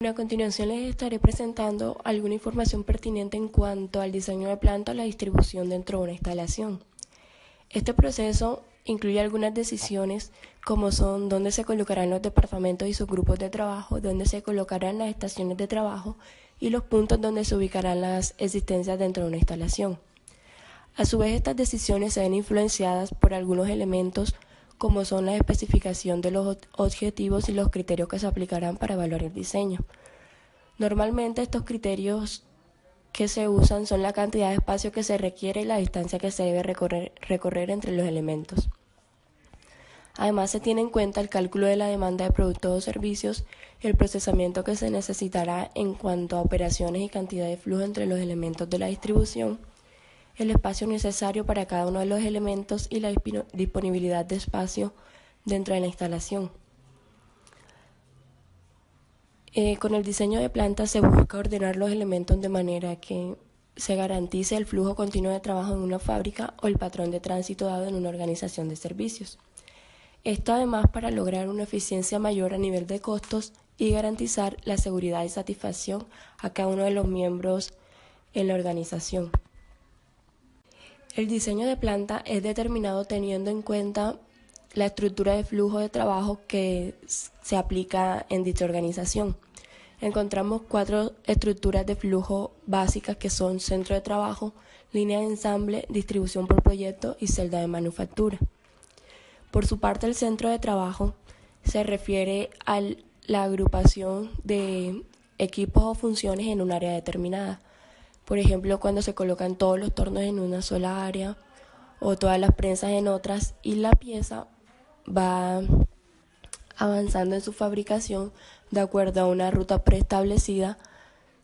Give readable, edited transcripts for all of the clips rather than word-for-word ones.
A continuación les estaré presentando alguna información pertinente en cuanto al diseño de planta o la distribución dentro de una instalación. Este proceso incluye algunas decisiones como son dónde se colocarán los departamentos y sus grupos de trabajo, dónde se colocarán las estaciones de trabajo y los puntos donde se ubicarán las existencias dentro de una instalación. A su vez, estas decisiones se ven influenciadas por algunos elementos como son la especificación de los objetivos y los criterios que se aplicarán para evaluar el diseño. Normalmente estos criterios que se usan son la cantidad de espacio que se requiere y la distancia que se debe recorrer entre los elementos. Además, se tiene en cuenta el cálculo de la demanda de productos o servicios, el procesamiento que se necesitará en cuanto a operaciones y cantidad de flujo entre los elementos de la distribución, el espacio necesario para cada uno de los elementos y la disponibilidad de espacio dentro de la instalación. Con el diseño de planta se busca ordenar los elementos de manera que se garantice el flujo continuo de trabajo en una fábrica o el patrón de tránsito dado en una organización de servicios. Esto además para lograr una eficiencia mayor a nivel de costos y garantizar la seguridad y satisfacción a cada uno de los miembros en la organización. El diseño de planta es determinado teniendo en cuenta la estructura de flujo de trabajo que se aplica en dicha organización. Encontramos 4 estructuras de flujo básicas que son centro de trabajo, línea de ensamble, distribución por proyecto y celda de manufactura. Por su parte, el centro de trabajo se refiere a la agrupación de equipos o funciones en un área determinada. Por ejemplo, cuando se colocan todos los tornos en una sola área o todas las prensas en otras y la pieza va avanzando en su fabricación de acuerdo a una ruta preestablecida,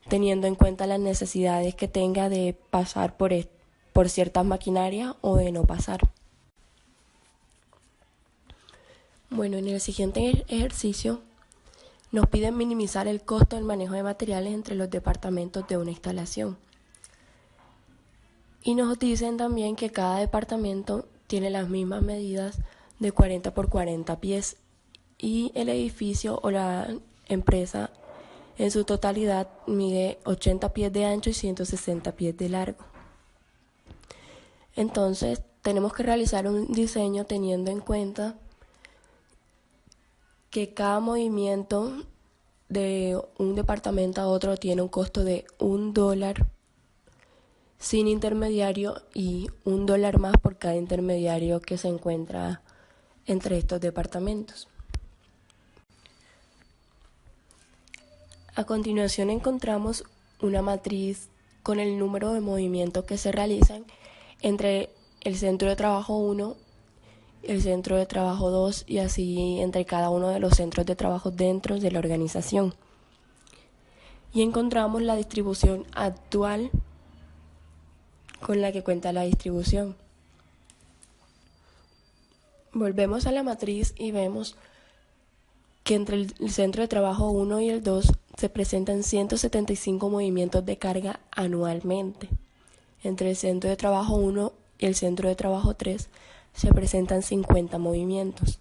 teniendo en cuenta las necesidades que tenga de pasar por ciertas maquinarias o de no pasar. Bueno, en el siguiente ejercicio nos piden minimizar el costo del manejo de materiales entre los departamentos de una instalación. Y nos dicen también que cada departamento tiene las mismas medidas de 40 por 40 pies y el edificio o la empresa en su totalidad mide 80 pies de ancho y 160 pies de largo. Entonces, tenemos que realizar un diseño teniendo en cuenta que cada movimiento de un departamento a otro tiene un costo de $1 sin intermediario y $1 más por cada intermediario que se encuentra entre estos departamentos. A continuación encontramos una matriz con el número de movimientos que se realizan entre el centro de trabajo 1, el centro de trabajo 2 y así entre cada uno de los centros de trabajo dentro de la organización. Y encontramos la distribución actual con la que cuenta la distribución. Volvemos a la matriz y vemos que entre el centro de trabajo 1 y el 2 se presentan 175 movimientos de carga anualmente. Entre el centro de trabajo 1 y el centro de trabajo 3 se presentan 50 movimientos,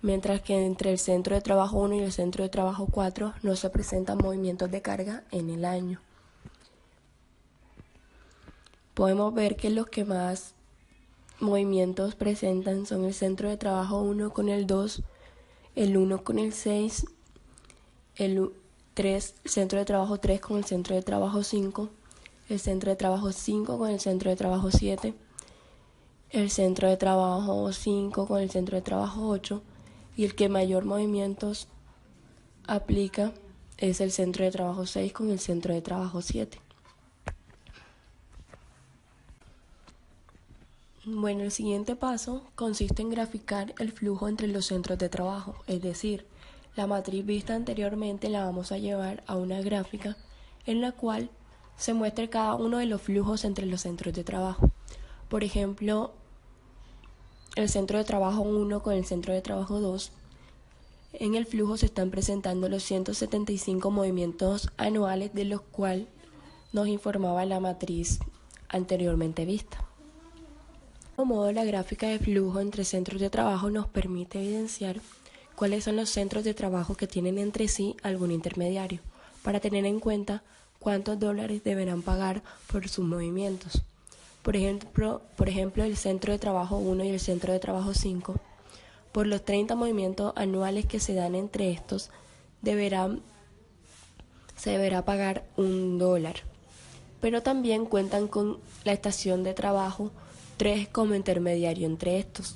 mientras que entre el centro de trabajo 1 y el centro de trabajo 4 no se presentan movimientos de carga en el año. Podemos ver que los que más movimientos presentan son el centro de trabajo 1 con el 2, el 1 con el 6, el 3, el centro de trabajo 3 con el centro de trabajo 5, el centro de trabajo 5 con el centro de trabajo 7, el centro de trabajo 5 con el centro de trabajo 8 y el que mayor movimientos aplica es el centro de trabajo 6 con el centro de trabajo 7. Bueno, el siguiente paso consiste en graficar el flujo entre los centros de trabajo, es decir, la matriz vista anteriormente la vamos a llevar a una gráfica en la cual se muestre cada uno de los flujos entre los centros de trabajo. Por ejemplo, el centro de trabajo 1 con el centro de trabajo 2, en el flujo se están presentando los 175 movimientos anuales de los cuales nos informaba la matriz anteriormente vista. De modo, la gráfica de flujo entre centros de trabajo nos permite evidenciar cuáles son los centros de trabajo que tienen entre sí algún intermediario. para tener en cuenta cuántos dólares deberán pagar por sus movimientos. Por ejemplo, el centro de trabajo 1 y el centro de trabajo 5, por los 30 movimientos anuales que se dan entre estos, se deberá pagar $1. Pero también cuentan con la estación de trabajo 3 como intermediario entre estos.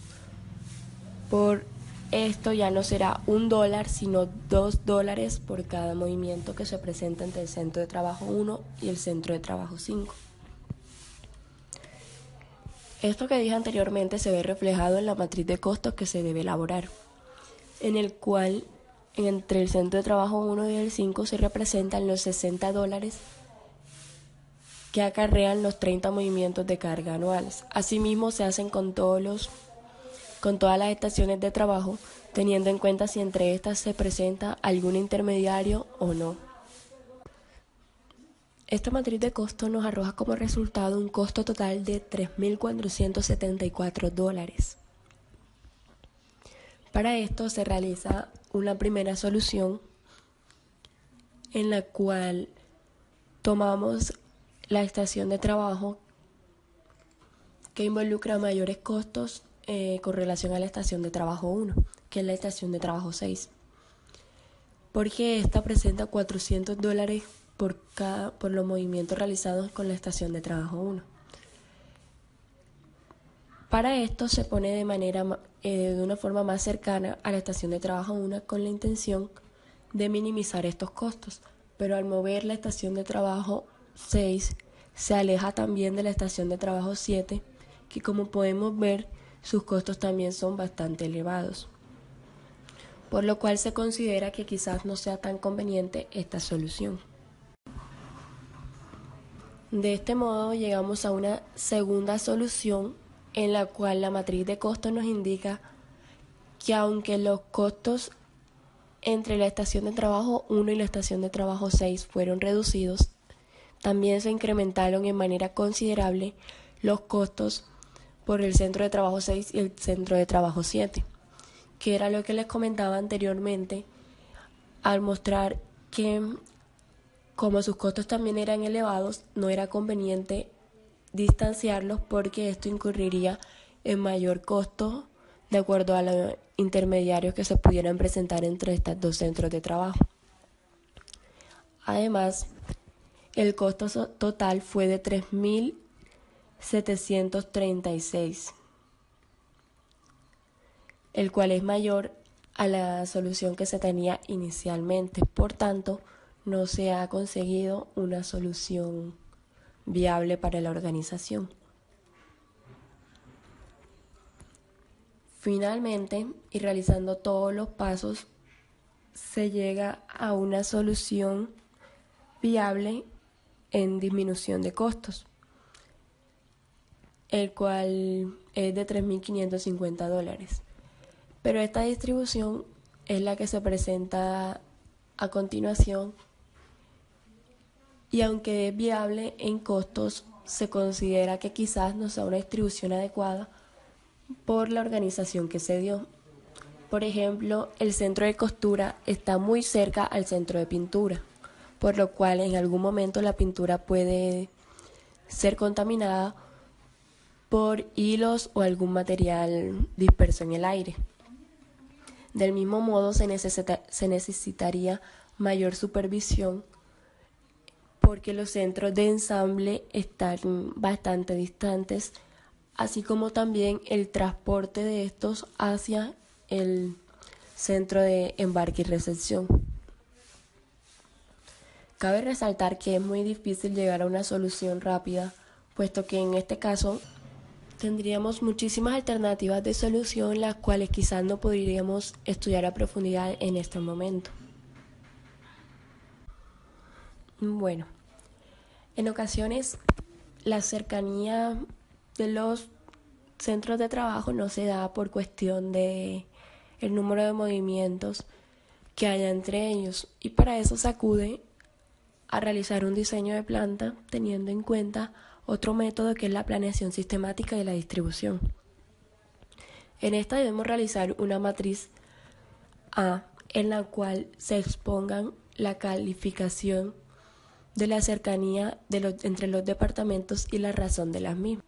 Por esto ya no será $1, sino $2 por cada movimiento que se presenta entre el centro de trabajo 1 y el centro de trabajo 5. Esto que dije anteriormente se ve reflejado en la matriz de costos que se debe elaborar, en el cual entre el centro de trabajo 1 y el 5 se representan los $60 que acarrean los 30 movimientos de carga anuales. Asimismo se hacen con todas las estaciones de trabajo, teniendo en cuenta si entre estas se presenta algún intermediario o no. Esta matriz de costos nos arroja como resultado un costo total de $3.474. Para esto se realiza una primera solución en la cual tomamos la estación de trabajo que involucra mayores costos con relación a la estación de trabajo 1, que es la estación de trabajo 6, porque esta presenta $400 por los movimientos realizados con la estación de trabajo 1. Para esto se pone de una forma más cercana a la estación de trabajo 1 con la intención de minimizar estos costos, pero al mover la estación de trabajo 6 se aleja también de la estación de trabajo 7, que como podemos ver sus costos también son bastante elevados, por lo cual se considera que quizás no sea tan conveniente esta solución. De este modo llegamos a una segunda solución en la cual la matriz de costos nos indica que aunque los costos entre la estación de trabajo 1 y la estación de trabajo 6 fueron reducidos, también se incrementaron en manera considerable los costos por el centro de trabajo 6 y el centro de trabajo 7, que era lo que les comentaba anteriormente al mostrar que como sus costos también eran elevados, no era conveniente distanciarlos porque esto incurriría en mayor costo de acuerdo a los intermediarios que se pudieran presentar entre estos dos centros de trabajo. Además, el costo total fue de $3.736, el cual es mayor a la solución que se tenía inicialmente. Por tanto, no se ha conseguido una solución viable para la organización. Finalmente, y realizando todos los pasos, se llega a una solución viable en disminución de costos, el cual es de $3.550. Pero esta distribución es la que se presenta a continuación y aunque es viable en costos, se considera que quizás no sea una distribución adecuada por la organización que se dio. Por ejemplo, el centro de costura está muy cerca al centro de pintura, por lo cual en algún momento la pintura puede ser contaminada por hilos o algún material disperso en el aire. Del mismo modo, se necesitaría mayor supervisión porque los centros de ensamble están bastante distantes, así como también el transporte de estos hacia el centro de embarque y recepción. Cabe resaltar que es muy difícil llegar a una solución rápida, puesto que en este caso tendríamos muchísimas alternativas de solución, las cuales quizás no podríamos estudiar a profundidad en este momento. Bueno, en ocasiones la cercanía de los centros de trabajo no se da por cuestión de el número de movimientos que haya entre ellos, y para eso se acude a realizar un diseño de planta teniendo en cuenta otro método que es la planeación sistemática de la distribución. En esta debemos realizar una matriz A en la cual se expongan la calificación de la cercanía entre los departamentos y la razón de las mismas.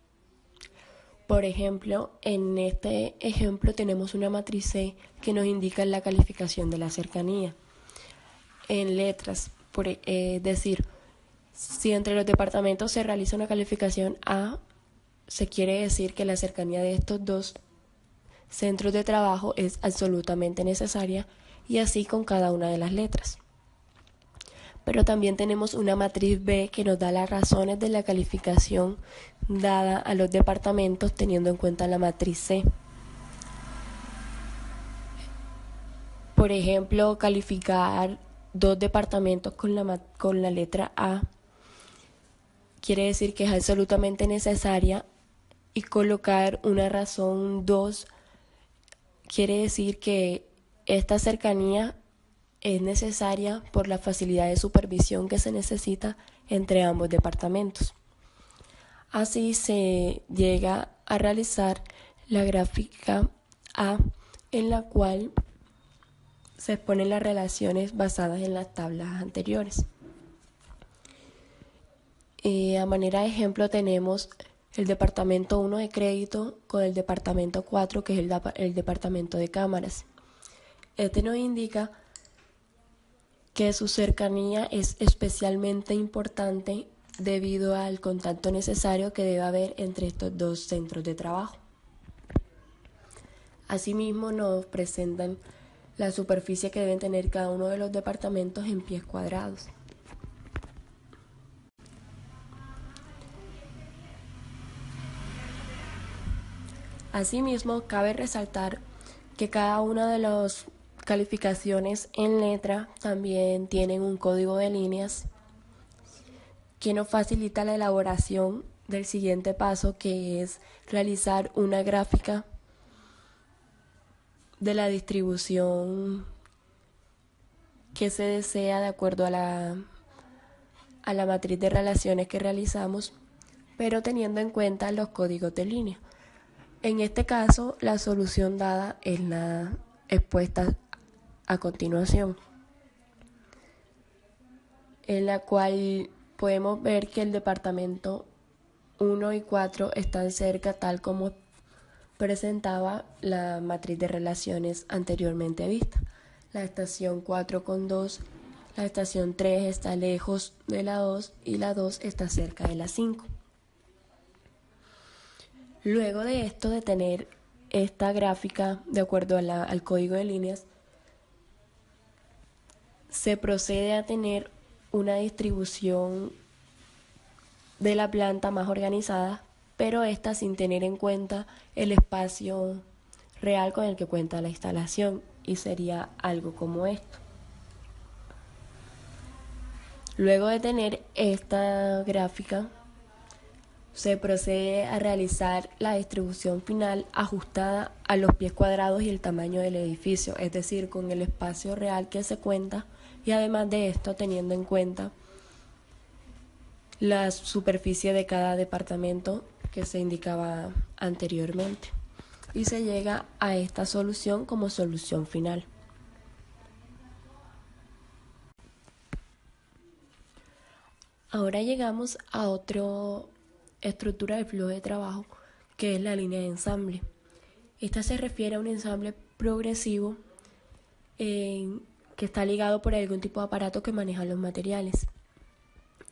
Por ejemplo, en este ejemplo tenemos una matriz C que nos indica la calificación de la cercanía. En letras, decir, si entre los departamentos se realiza una calificación A, se quiere decir que la cercanía de estos dos centros de trabajo es absolutamente necesaria, y así con cada una de las letras. Pero también tenemos una matriz B que nos da las razones de la calificación dada a los departamentos teniendo en cuenta la matriz C. Por ejemplo, calificar dos departamentos con la letra A quiere decir que es absolutamente necesaria, y colocar una razón 2 quiere decir que esta cercanía es necesaria por la facilidad de supervisión que se necesita entre ambos departamentos. Así se llega a realizar la gráfica A, en la cual se exponen las relaciones basadas en las tablas anteriores. A manera de ejemplo tenemos el departamento 1 de crédito con el departamento 4, que es el departamento de cámaras. Este nos indica que su cercanía es especialmente importante debido al contacto necesario que debe haber entre estos dos centros de trabajo. Asimismo, nos presentan la superficie que deben tener cada uno de los departamentos en pies cuadrados. Asimismo, cabe resaltar que cada una de las calificaciones en letra también tienen un código de líneas que nos facilita la elaboración del siguiente paso, que es realizar una gráfica de la distribución que se desea de acuerdo a la matriz de relaciones que realizamos, pero teniendo en cuenta los códigos de línea. En este caso, la solución dada es la expuesta a continuación, en la cual podemos ver que el departamento 1 y 4 están cerca, tal como presentaba la matriz de relaciones anteriormente vista. La estación 4 con 2, la estación 3 está lejos de la 2 y la 2 está cerca de la 5. Luego de esto, de tener esta gráfica de acuerdo al código de líneas, se procede a tener una distribución de la planta más organizada, pero esta sin tener en cuenta el espacio real con el que cuenta la instalación, y sería algo como esto. Luego de tener esta gráfica, se procede a realizar la distribución final ajustada a los pies cuadrados y el tamaño del edificio, es decir, con el espacio real que se cuenta, y además de esto teniendo en cuenta la superficie de cada departamento que se indicaba anteriormente, y se llega a esta solución como solución final. Ahora llegamos a otra estructura de flujo de trabajo, que es la línea de ensamble. Esta se refiere a un ensamble progresivo que está ligado por algún tipo de aparato que maneja los materiales,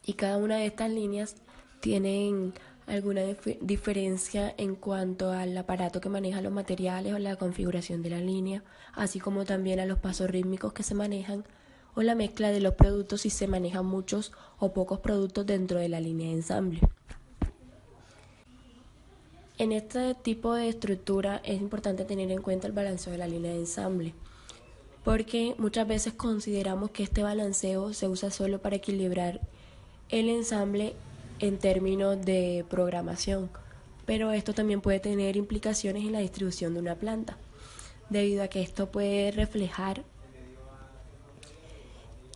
y cada una de estas líneas tienen alguna diferencia en cuanto al aparato que maneja los materiales o la configuración de la línea, así como también a los pasos rítmicos que se manejan o la mezcla de los productos si se manejan muchos o pocos productos dentro de la línea de ensamble. En este tipo de estructura es importante tener en cuenta el balanceo de la línea de ensamble, porque muchas veces consideramos que este balanceo se usa solo para equilibrar el ensamble en términos de programación, pero esto también puede tener implicaciones en la distribución de una planta, debido a que esto puede reflejar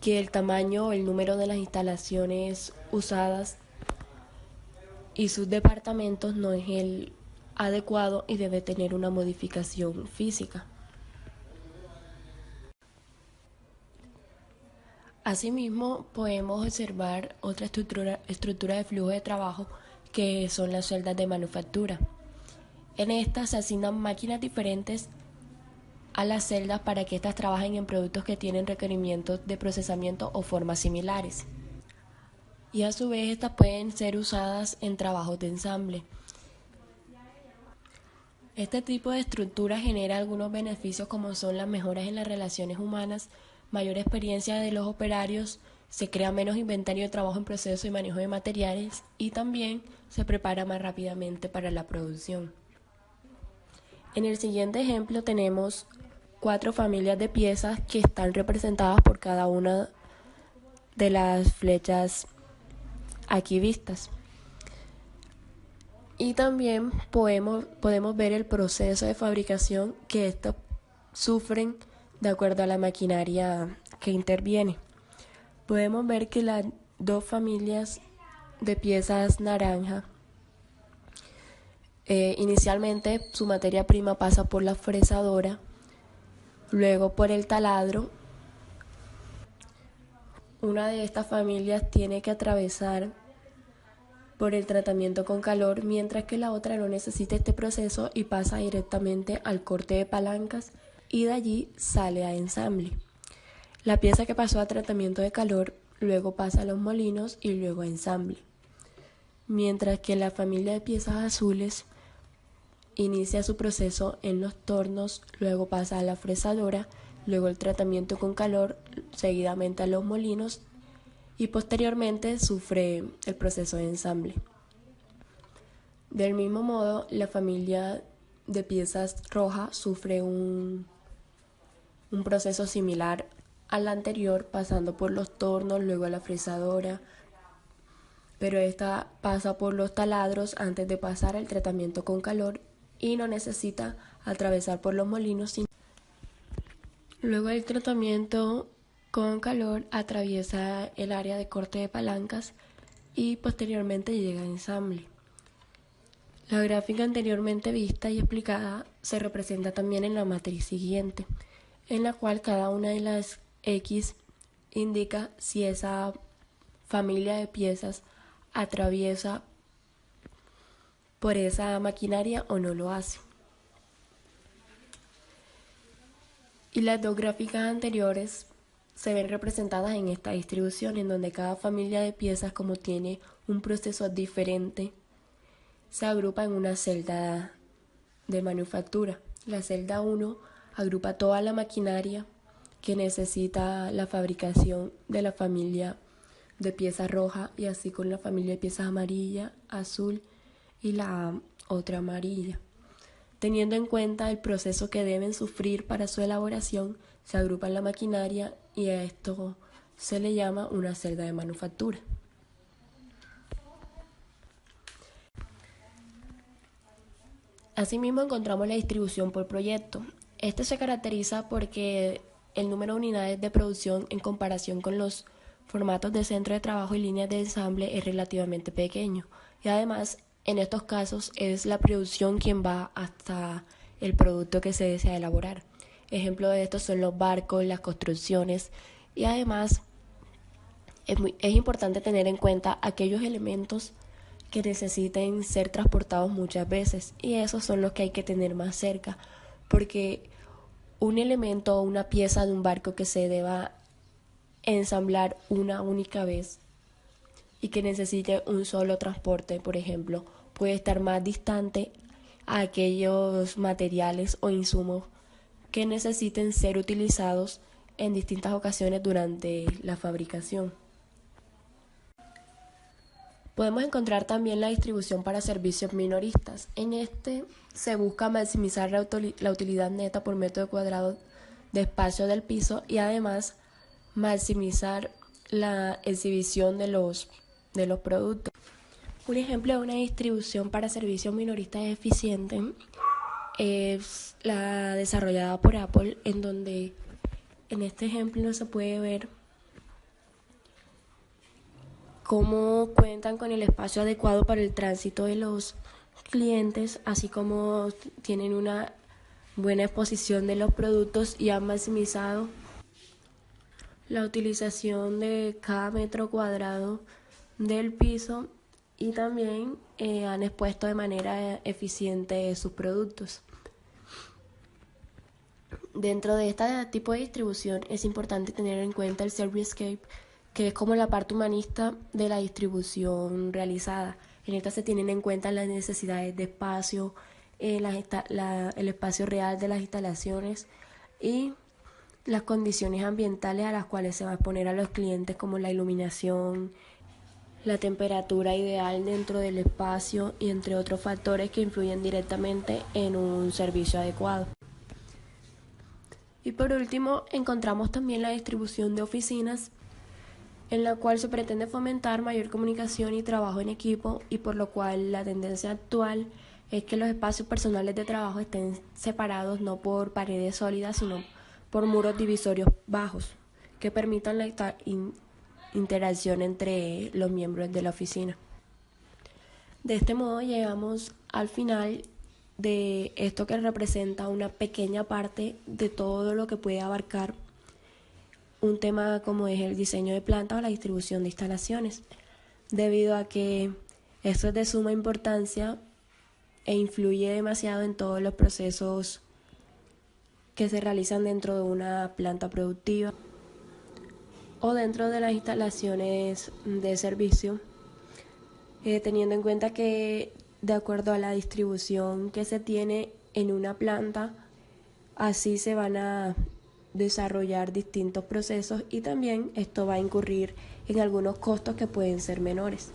que el tamaño o el número de las instalaciones usadas y sus departamentos no es el adecuado y debe tener una modificación física. Asimismo, podemos observar otra estructura de flujo de trabajo que son las celdas de manufactura. En estas se asignan máquinas diferentes a las celdas para que éstas trabajen en productos que tienen requerimientos de procesamiento o formas similares. Y a su vez estas pueden ser usadas en trabajos de ensamble. Este tipo de estructura genera algunos beneficios como son las mejoras en las relaciones humanas, mayor experiencia de los operarios, se crea menos inventario de trabajo en proceso y manejo de materiales y también se prepara más rápidamente para la producción. En el siguiente ejemplo tenemos 4 familias de piezas que están representadas por cada una de las flechas aquí vistas. Y también podemos ver el proceso de fabricación que estos sufren de acuerdo a la maquinaria que interviene. Podemos ver que las 2 familias de piezas naranja, inicialmente su materia prima pasa por la fresadora, luego por el taladro. Una de estas familias tiene que atravesar por el tratamiento con calor, mientras que la otra no necesita este proceso y pasa directamente al corte de palancas y de allí sale a ensamble. La pieza que pasó a tratamiento de calor luego pasa a los molinos y luego a ensamble. Mientras que la familia de piezas azules inicia su proceso en los tornos, luego pasa a la fresadora, luego el tratamiento con calor, seguidamente a los molinos y posteriormente sufre el proceso de ensamble. Del mismo modo, la familia de piezas rojas sufre un proceso similar al anterior, pasando por los tornos, luego a la fresadora, pero esta pasa por los taladros antes de pasar al tratamiento con calor y no necesita atravesar por los molinos. Luego el tratamiento con calor atraviesa el área de corte de palancas y posteriormente llega a ensamble. La gráfica anteriormente vista y explicada se representa también en la matriz siguiente, en la cual cada una de las X indica si esa familia de piezas atraviesa por esa maquinaria o no lo hace. Y las 2 gráficas anteriores se ven representadas en esta distribución, en donde cada familia de piezas, como tiene un proceso diferente, se agrupa en una celda de manufactura. La celda 1 agrupa toda la maquinaria que necesita la fabricación de la familia de piezas roja y así con la familia de piezas amarilla, azul y la otra amarilla. Teniendo en cuenta el proceso que deben sufrir para su elaboración, se agrupa en la maquinaria y a esto se le llama una celda de manufactura. Asimismo encontramos la distribución por proyecto. Este se caracteriza porque el número de unidades de producción en comparación con los formatos de centro de trabajo y líneas de ensamble es relativamente pequeño. Y además, en estos casos es la producción quien va hasta el producto que se desea elaborar. Ejemplo de esto son los barcos, las construcciones y además es importante tener en cuenta aquellos elementos que necesiten ser transportados muchas veces y esos son los que hay que tener más cerca porque un elemento o una pieza de un barco que se deba ensamblar una única vez y que necesite un solo transporte, por ejemplo, puede estar más distante a aquellos materiales o insumos que necesiten ser utilizados en distintas ocasiones durante la fabricación. Podemos encontrar también la distribución para servicios minoristas. En este se busca maximizar la utilidad neta por metro cuadrado de espacio del piso y además maximizar la exhibición de los productos. Un ejemplo de una distribución para servicios minoristas eficiente es la desarrollada por Apple, en donde en este ejemplo se puede ver cómo cuentan con el espacio adecuado para el tránsito de los clientes, así como tienen una buena exposición de los productos y han maximizado la utilización de cada metro cuadrado del piso y también han expuesto de manera eficiente sus productos. Dentro de este tipo de distribución es importante tener en cuenta el Servicescape, que es como la parte humanista de la distribución realizada. En esta se tienen en cuenta las necesidades de espacio, el espacio real de las instalaciones y las condiciones ambientales a las cuales se va a exponer a los clientes, como la iluminación, la temperatura ideal dentro del espacio y entre otros factores que influyen directamente en un servicio adecuado. Y por último, encontramos también la distribución de oficinas, en la cual se pretende fomentar mayor comunicación y trabajo en equipo, y por lo cual la tendencia actual es que los espacios personales de trabajo estén separados no por paredes sólidas, sino por muros divisorios bajos, que permitan la interacción entre los miembros de la oficina. De este modo llegamos al final de esto, que representa una pequeña parte de todo lo que puede abarcar un tema como es el diseño de plantas o la distribución de instalaciones, debido a que esto es de suma importancia e influye demasiado en todos los procesos que se realizan dentro de una planta productiva o dentro de las instalaciones de servicio, teniendo en cuenta que de acuerdo a la distribución que se tiene en una planta, así se van a desarrollar distintos procesos y también esto va a incurrir en algunos costos que pueden ser menores.